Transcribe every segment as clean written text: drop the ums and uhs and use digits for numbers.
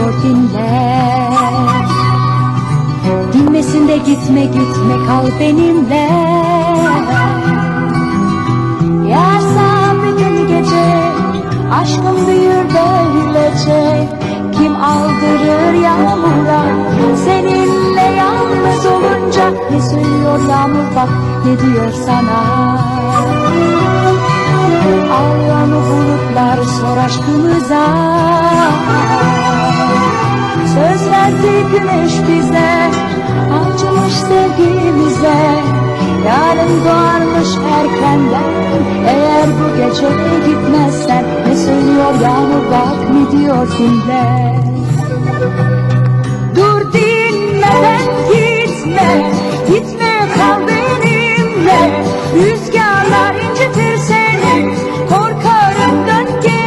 diyor dinle. Dinmesin de gitme gitme kal benimle. Yarsam bütün gece aşkım büyür böylece. Kim aldırır yağmura seninle yalnız olunca? Ne söylüyor yağmur bak ne diyor sana. Ağlar mı bulutlar sor aşkımıza. Söz verdi güneş bize, açmış sevgimize. Yarın doğarmış erkenden, eğer bu gece gitmezsen. Ne söylüyor yağmur bak ne diyor dinle. Dur dinmeden gitme, gitme kal benimle. Rüzgarlar incitir seni, korkarım dön geri.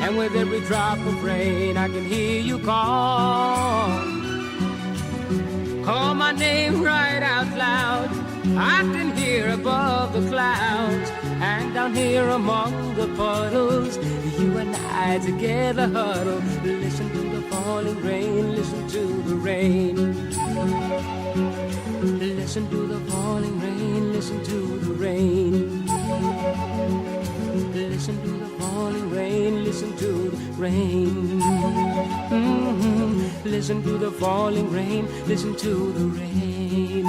And with every drop of rain I can hear you call. Call my name right out loud. I can hear above the clouds. And down here among the puddles, you and I together huddle. Listen to the falling rain, listen to the rain. Listen to the falling rain, listen to the rain. Listen to the falling rain, listen to the rain. Listen to the falling rain, listen to the rain.